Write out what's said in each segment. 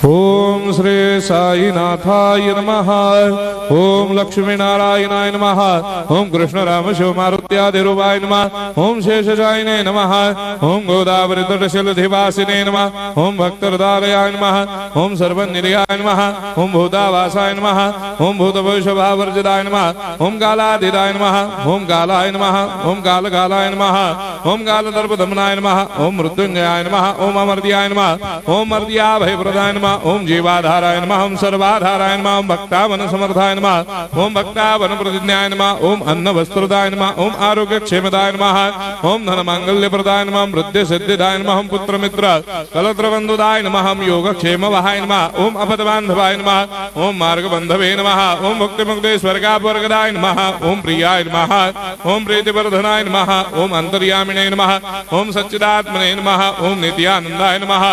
ओम श्री साईनाथाय नमः। ओम लक्ष्मी नारायणाय नमः। ओम कृष्ण राम शिव मारुत्यादिरूपाय नमः। ओम शेषशायिने नमः। ओम गोदावरी तटशिलधिवासिने नमः। ओम भक्तहृदयाय नमः। ओम सर्वनिर्याय नमः। ओम भूतावासाय नमः। ओम भूतभविष्यभावर्जिताय नमः। ओम कालाधीताय नमः। ओम कालाय नमः। ओम कालकालाय नमः। ओम कालदर्पदमनाय नमः। ओम मृत्युंजयाय नमः। ओम अमर्त्याय नमः। ओम मर्त्याभयप्रदाय नमः। ओम जीवाधाराय नमः। ओम सर्वाधाराय नमः। ओम भक्तावन समर्थाय नमः। ओम भक्तावन प्रतिज्ञाय नमः। ओम अन्न वस्त्रदाय नमः। ओम आरोग्य क्षेमदाय नमः। ओम धन मांगल्य प्रदाय नमः। मृत्यु सिद्धिदाय नमः। ओम पुत्र मित्र कलत्र बंधुदाय नमः। ओम योग क्षेम वहाय नमः। ओम अपद बांधवाय नमः। ओम मार्ग बंधवे नमः। ओम मुक्ति मुक्ति स्वर्गापवर्गदाय नमः। ओम प्रियाय नमः। ओम प्रीतिवर्धनाय नमः। ओम अंतर्यामिने नमः। ओम सच्चिदात्मने नमः। ओम नित्यानंदाय नमः।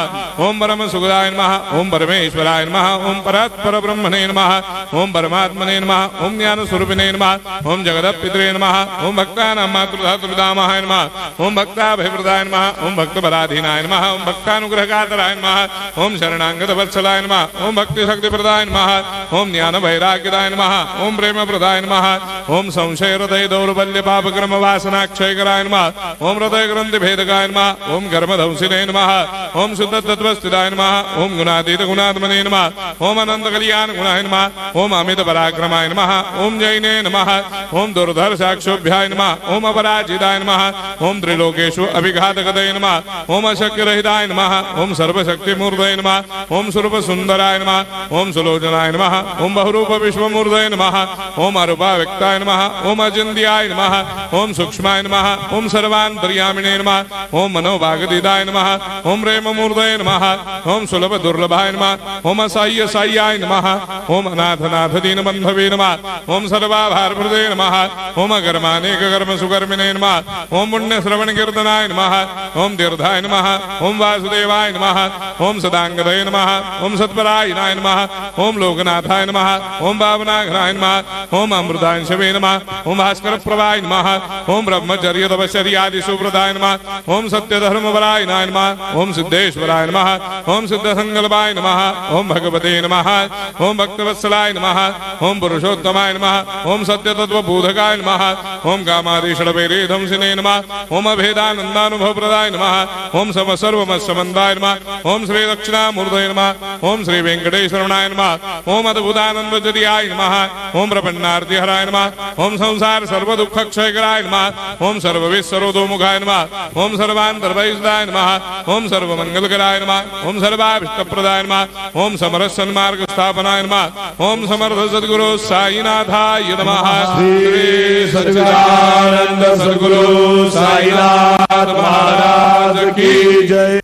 ओम परम सुखदाय नमः। ओम परमेश्वराय नमः। ओम परात्पर ब्रह्मणे नमः। ओम परमात्मने नमः। ओम ज्ञान स्वरूपिणे नमः। ओम जगदपितरे नमः। ओम भक्तानां मातृधातुपितामहाय नमः। ओम भक्ताभयप्रदाय नमः। ओम भक्तपराधीनाय नमः। ओम भक्तानुग्रहकातराय नमः। ओम शरणागत वत्सलाय नमः। ओम भक्ति शक्तिप्रदाय नमः। ओम ज्ञान वैराग्यदाय नमः। ओम प्रेम प्रदाय नमः। ओम संशय हृदय दौर्बल्य पाप क्रम वासना क्षयकराय नमः। ओम हृदय ग्रंथि भेदकाय नमः। ओम कर्मधंसिने नमः। ओम शुद्ध तत्वस्थिताय नमः। ओम गुणातीत गुणात्मने नमः। ओम अनंत कल्याण गुणाय नमः। ओम अमित पराक्रमाय नमः। ओम जैने नमः। ओम दुर्धर साक्षोभ्याय नमः। ओम अपराजिताय नमः। ओम त्रिलोकेषु अभिघातगतये नमः। ओम अशक्य रहिताय नमः। ओम सर्वशक्ति मूर्धये नमः। ओम स्वरूप सुंदराय नमः। ओम सुलोचनाय नमः। ओम बहुरूप विश्वमूर्धये नमः। ओम अरूपाव्यक्ताय नमः। ओम अचिन्त्याय नमः। ओम सूक्ष्माय नमः। ओम सर्वान्तर्यामिने नमः। ओम मनोभागतीताय नमः। ओम प्रेममूर्धये नमः। ओम सुलभ दुर्लभाय नमः। ओम असाह्य साह्याय नमः। ओम अनाथनाथ दीनबन्धवे नमः। ओम सर्वाभारप्रदे नमः। ओम अकर्मानेक कर्म सुकर्मिणे नमः। ओम पुण्य श्रवण कीर्तनाय नमः। ओम तीर्थाय नमः। ओम वासुदेवाय नमः। ओम सदांगदये नमः। ओम सत्परायणाय नमः। ओम लोकनाथाय नमः। ओम भावनाघ्राय नमः। ओम अमृतांशवे नमः। ओम भास्कर प्रभाय नमः। ओम ब्रह्मचर्य तपश्चर्यादि सुप्रदाय नमः। ओम सत्यधर्मपरायणाय नमः। ओम सिद्धेश्वराय नमः। ओम सिद्ध संकल्पाय नमः। ओम भगवते नमः। ओम भक्तवत्सलाय नमः। ओम पुरुषोत्तमाय नमः। ओम सत्य तत्वबोधकाय नमः। ओम कामादिषडवैरे धंसिने नमः। ओम अभेदानंदानुभव प्रदाय नमः। ओम सर्वमस्समन्दाय नमः। ओम श्री दक्षिणामूर्तये नमः। ओम श्री वेंकटेश्वराय नमः। ओम अद्भुतानंदजरियाय नमः। ओम प्रपन्नार्तिहराय नमः। ओम संसार सर्व दुख क्षयकराय नमः। ओम सर्वविश्वरोधोमुखाय नमः। ओम सर्वान्तर्भयदाय नमः। ओम सर्वमंगलकराय नमः। ओम सर्वाभिष्टप्रदाय नमः। ओम समरस सन्मार्ग स्थापनाय नमः। ओम समर्थ सद्गुरु साईनाथाय नमः। श्री सच्चिदानंद सद्गुरु साईनाथ महाराज की जय।